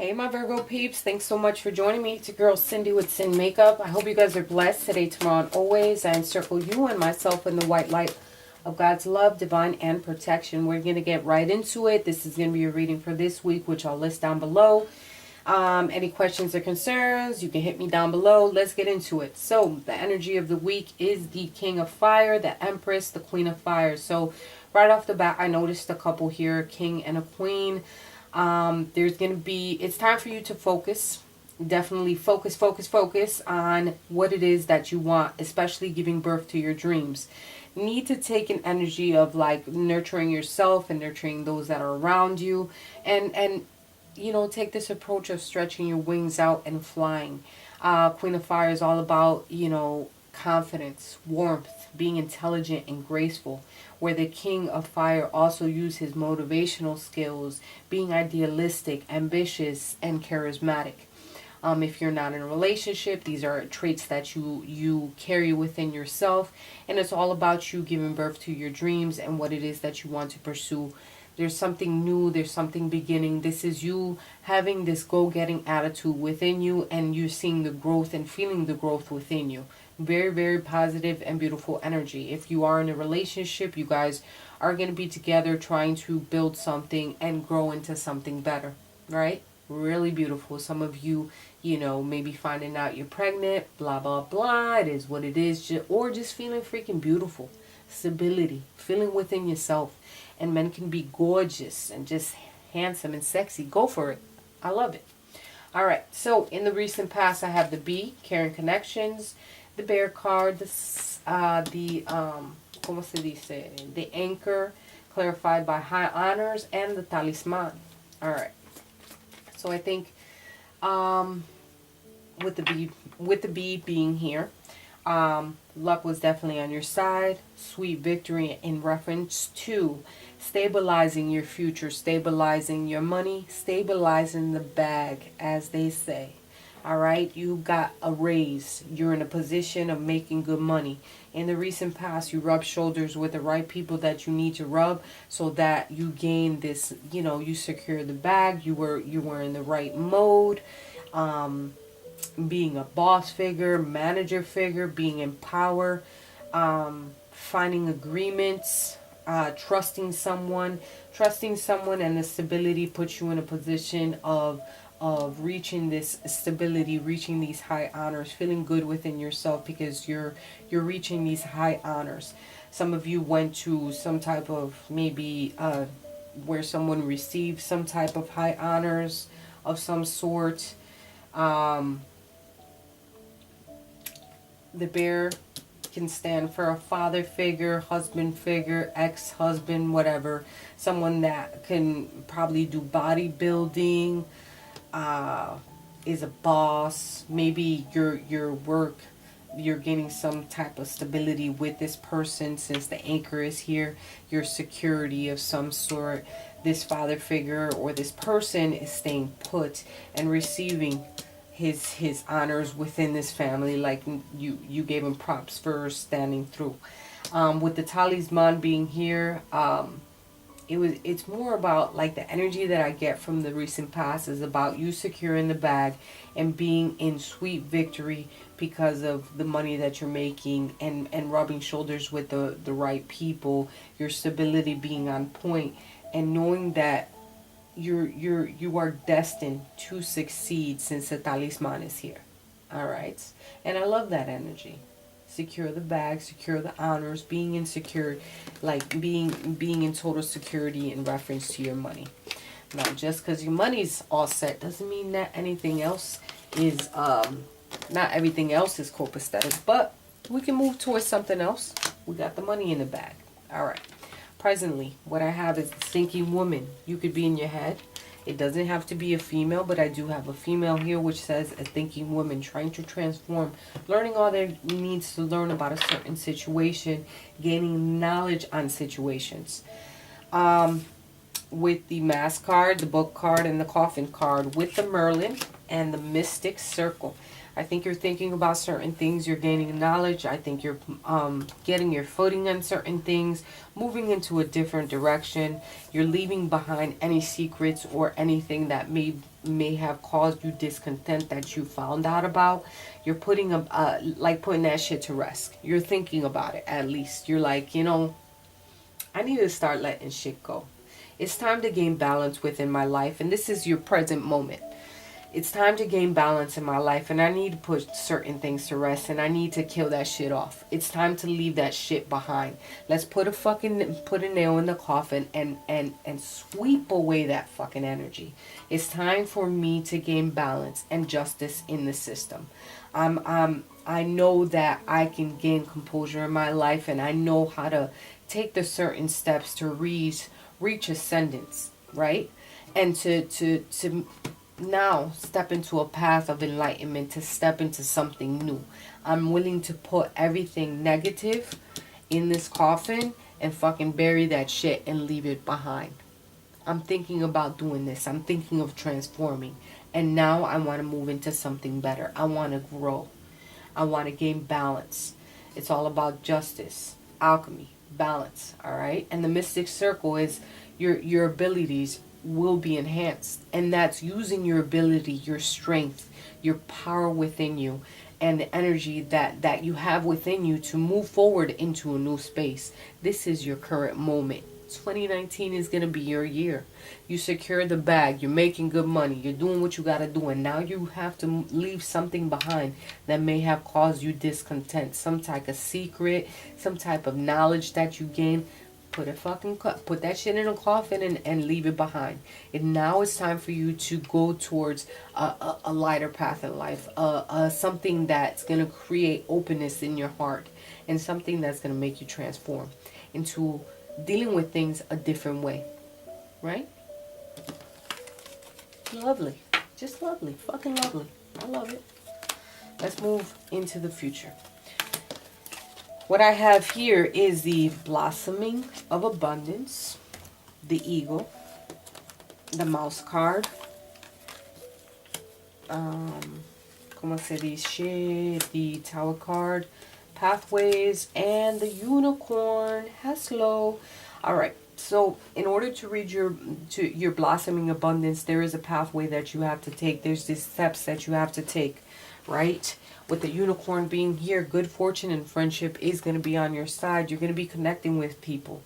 Hey, my Virgo peeps. Thanks so much for joining me. It's your girl, Cindy with Sin Makeup. I hope you guys are blessed today, tomorrow, and always. I encircle you and myself in the white light of God's love, divine, and protection. We're going to get right into it. This is going to be a reading for this week, which I'll list down below. Any questions or concerns, you can hit me down below. Let's get into it. So, the energy of the week is the King of Fire, the Empress, the Queen of Fire. So, right off the bat, I noticed a couple here, a king and a queen. There's going to be, it's time for you to focus. Definitely focus on what it is that you want, especially giving birth to your dreams. You need to take an energy of like nurturing yourself and nurturing those that are around you, and you know, take this approach of stretching your wings out and flying. Queen of Fire is all about, you know, confidence, warmth, being intelligent and graceful, where the King of Fire also uses his motivational skills, being idealistic, ambitious, and charismatic. If you're not in a relationship, these are traits that you carry within yourself, and it's all about you giving birth to your dreams and what it is that you want to pursue. There's something new, there's something beginning. This is you having this go-getting attitude within you, and you seeing the growth and feeling the growth within you. Very, very positive and beautiful energy. If you are in a relationship, you guys are going to be together trying to build something and grow into something better, right? Really beautiful. Some of you, you know, maybe finding out you're pregnant, blah, blah, blah. It is what it is. Or just feeling freaking beautiful. Stability. Feeling within yourself. And men can be gorgeous and just handsome and sexy. Go for it. I love it. All right. So, in the recent past, I have the Bee, Caring Connections, the Bear card, ¿cómo se dice? The Anchor, clarified by High Honors, and the Talisman. All right. So I think with the bee being here, luck was definitely on your side. Sweet victory in reference to stabilizing your future, stabilizing your money, stabilizing the bag, as they say. All right, you got a raise. You're in a position of making good money. In the recent past, you rubbed shoulders with the right people that you need to rub, so that you gain this, you know, you secure the bag. You were in the right mode. Being a boss figure, manager figure, being in power, finding agreements, trusting someone, and the stability puts you in a position of reaching this stability, reaching these high honors, feeling good within yourself because you're reaching these high honors. Some of you went to some type of maybe where someone received some type of high honors of some sort. The Bear can stand for a father figure, husband figure, ex-husband, whatever. Someone that can probably do bodybuilding, is a boss. Maybe your work, you're getting some type of stability with this person since the Anchor is here. Your security of some sort. This father figure or this person is staying put and receiving his honors within this family, like you gave him props for standing through. With the Talisman being here, it's more about like the energy that I get from the recent past is about you securing the bag and being in sweet victory because of the money that you're making, and rubbing shoulders with the right people, your stability being on point, and knowing that you are destined to succeed since the Talisman is here. All right, and I love that energy. Secure the bag, secure the honors, being insecure, like being in total security in reference to your money. Now, just because your money's all set doesn't mean that anything else is not everything else is copacetic, but we can move towards something else. We got the money in the bag. All right. Presently, what I have is the Thinking Woman. You could be in your head. It doesn't have to be a female, but I do have a female here which says a thinking woman trying to transform, learning all there needs to learn about a certain situation, gaining knowledge on situations. With the Mass card, the Book card, and the Coffin card, with the Merlin and the Mystic Circle. I think you're thinking about certain things. You're gaining knowledge. I think you're getting your footing on certain things, moving into a different direction. You're leaving behind any secrets or anything that may have caused you discontent that you found out about. You're putting like putting that shit to rest. You're thinking about it at least. You're like, you know, I need to start letting shit go. It's time to gain balance within my life, and this is your present moment. It's time to gain balance in my life, and I need to put certain things to rest, and I need to kill that shit off. It's time to leave that shit behind. Let's put a nail in the coffin and sweep away that fucking energy. It's time for me to gain balance and justice in the system. I know that I can gain composure in my life, and I know how to take the certain steps to reach ascendance, right? And to now step into a path of enlightenment, to step into something new. I'm willing to put everything negative in this coffin and fucking bury that shit and leave it behind. I'm thinking about doing this. I'm thinking of transforming. And now I want to move into something better. I want to grow. I want to gain balance. It's all about justice, alchemy, balance, all right? And the mystic circle is your abilities will be enhanced, and that's using your ability, your strength, your power within you, and the energy that you have within you to move forward into a new space. This is your current moment. 2019 is going to be your year. You secure the bag, you're making good money, you're doing what you got to do, and now you have to leave something behind that may have caused you discontent, some type of secret, some type of knowledge that you gain. Put that shit in a coffin and leave it behind. And now it's time for you to go towards a lighter path in life, something that's going to create openness in your heart, and something that's going to make you transform into dealing with things a different way, right? Lovely, just lovely, fucking lovely. I love it. Let's move into the future. What I have here is the blossoming of abundance, the eagle, the mouse card, como se dice, the tower card, pathways, and the unicorn. Hello. All right. So in order to read your blossoming abundance, there is a pathway that you have to take. There's these steps that you have to take, right? With the unicorn being here, good fortune and friendship is going to be on your side. You're going to be connecting with people.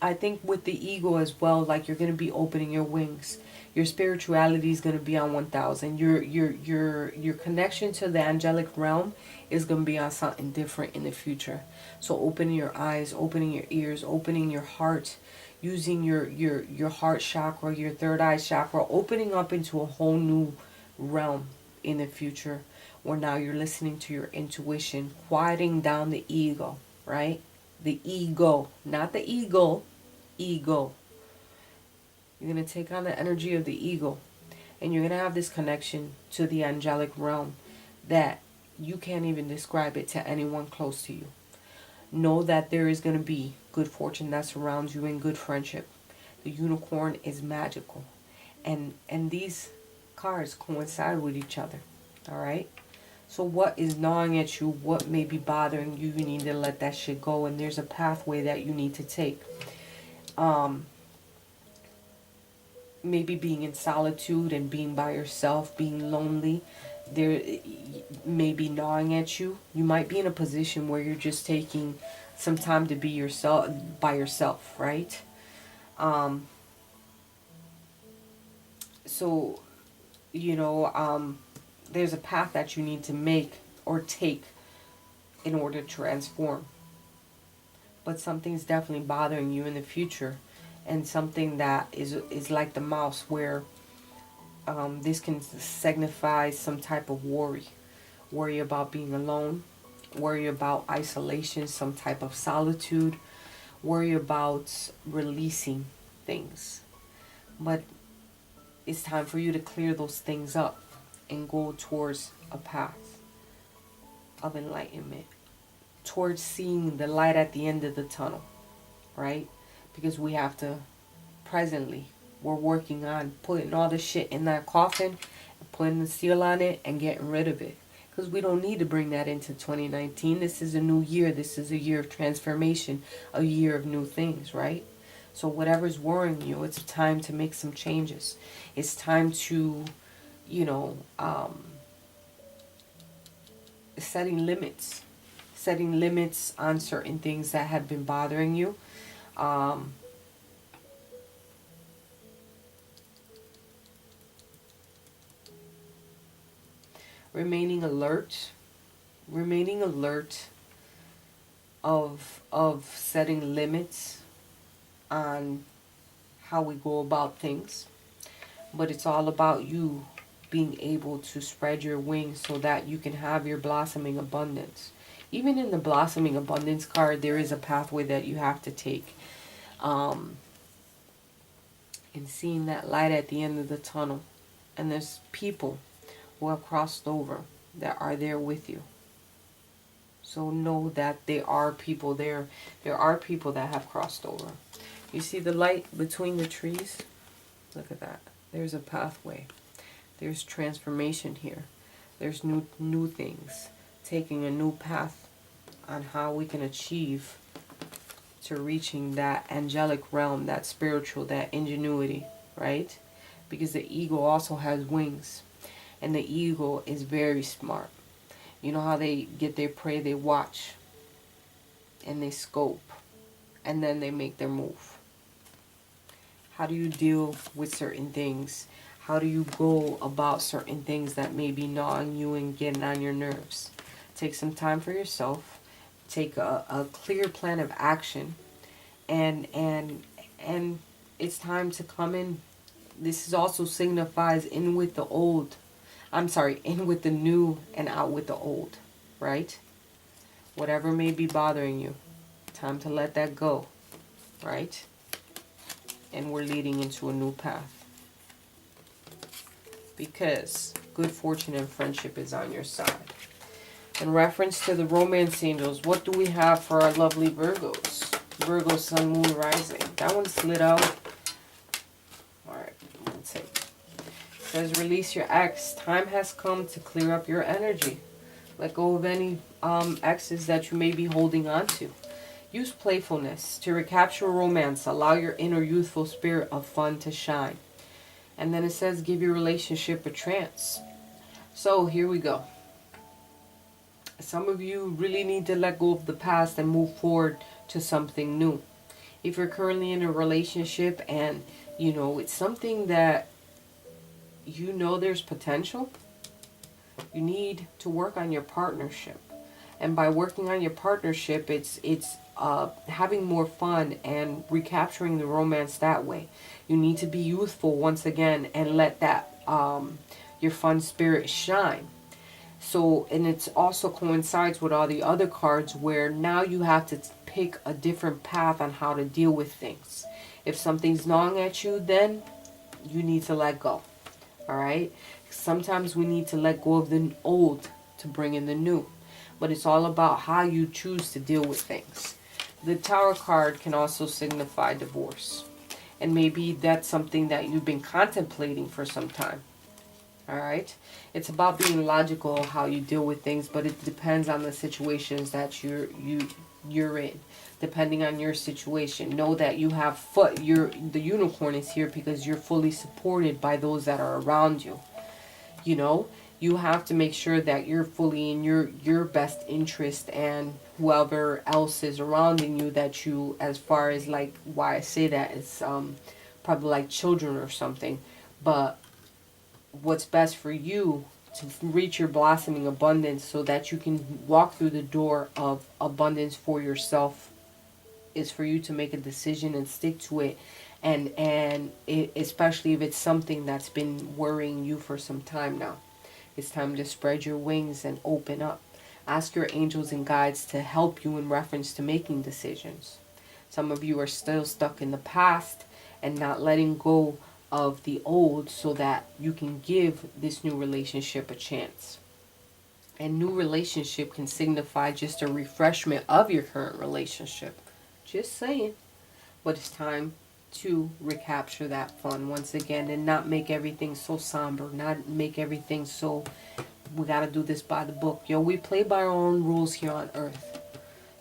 I think with the eagle as well, like you're going to be opening your wings. Your spirituality is going to be on 1000. Your connection to the angelic realm is going to be on something different in the future. So opening your eyes, opening your ears, opening your heart, using your heart chakra, your third eye chakra, opening up into a whole new realm in the future. Or now you're listening to your intuition, quieting down the ego, right? The ego, not the eagle, ego. You're going to take on the energy of the ego, and you're going to have this connection to the angelic realm that you can't even describe it to anyone close to you. Know that there is going to be good fortune that surrounds you and good friendship. The unicorn is magical, and these cards coincide with each other, all right? So what is gnawing at you? What may be bothering you? You need to let that shit go. And there's a pathway that you need to take. Maybe being in solitude and being by yourself, being lonely. There may be gnawing at you. You might be in a position where you're just taking some time to be yourself, by yourself, right? So, you know, there's a path that you need to make or take in order to transform. But something's definitely bothering you in the future, and something that is like the mouse, where this can signify some type of worry about being alone, worry about isolation, some type of solitude, worry about releasing things. But it's time for you to clear those things up and go towards a path of enlightenment, towards seeing the light at the end of the tunnel, right? Because we have to, presently, we're working on putting all the shit in that coffin, putting the seal on it, and getting rid of it. because we don't need to bring that into 2019. This is a new year. This is a year of transformation, a year of new things, right? So whatever's worrying you, it's time to make some changes. It's time to, you know, setting limits on certain things that have been bothering you. Um, remaining alert, remaining alert of setting limits on how we go about things. But it's all about you being able to spread your wings so that you can have your blossoming abundance. Even in the blossoming abundance card, there is a pathway that you have to take. And seeing that light at the end of the tunnel. And there's people who have crossed over that are there with you. So know that there are people there. There are people that have crossed over. You see the light between the trees? Look at that. There's a pathway. There's transformation here. There's new things. Taking a new path on how we can achieve to reaching that angelic realm, that spiritual, that ingenuity, right? Because the ego also has wings. And the ego is very smart. You know how they get their prey? They watch. And they scope. And then they make their move. How do you deal with certain things? How do you go about certain things that may be gnawing you and getting on your nerves? Take some time for yourself. Take a clear plan of action. And it's time to come in. This is also signifies in with the old. I'm sorry, in with the new and out with the old. Right? Whatever may be bothering you. Time to let that go. Right? And we're leading into a new path. Because good fortune and friendship is on your side. In reference to the romance angels, what do we have for our lovely Virgos? Virgo, Sun, Moon, Rising. That one slid out. Alright, let's see. It says release your ex. Time has come to clear up your energy. Let go of any exes that you may be holding on to. Use playfulness to recapture romance. Allow your inner youthful spirit of fun to shine. And then it says give your relationship a chance. So here we go. Some of you really need to let go of the past and move forward to something new. If you're currently in a relationship and you know it's something that you know there's potential, you need to work on your partnership. And by working on your partnership, it's having more fun and recapturing the romance that way. You need to be youthful once again and let that your fun spirit shine. So, and it also coincides with all the other cards where now you have to pick a different path on how to deal with things. If something's gnawing at you, then you need to let go. Alright? Sometimes we need to let go of the old to bring in the new. But it's all about how you choose to deal with things. The Tower card can also signify divorce. And maybe that's something that you've been contemplating for some time. Alright? It's about being logical how you deal with things, but it depends on the situations that you're in. Depending on your situation. Know that you have the unicorn is here because you're fully supported by those that are around you. You know? You have to make sure that you're fully in your best interest, and whoever else is surrounding you that you, as far as like why I say that is probably like children or something. But what's best for you to reach your blossoming abundance so that you can walk through the door of abundance for yourself is for you to make a decision and stick to it. And especially if it's something that's been worrying you for some time now. It's time to spread your wings and open up. Ask your angels and guides to help you in reference to making decisions. Some of you are still stuck in the past and not letting go of the old so that you can give this new relationship a chance. And new relationship can signify just a refreshment of your current relationship. Just saying. But it's time to recapture that fun once again and not make everything so somber, not make everything so We got to do this by the book. Yo, we play by our own rules here on earth.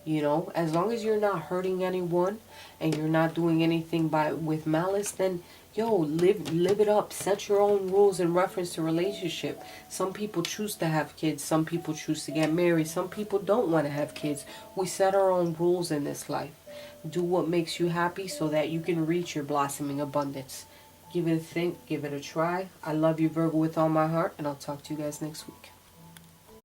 You know, as long as you're not hurting anyone and you're not doing anything with malice, then yo, live it up. Set your own rules in reference to relationship. Some people choose to have kids. Some people choose to get married. Some people don't want to have kids. We set our own rules in this life. Do what makes you happy so that you can reach your blossoming abundance. Give it a think. Give it a try. I love you, Virgo, with all my heart, and I'll talk to you guys next week.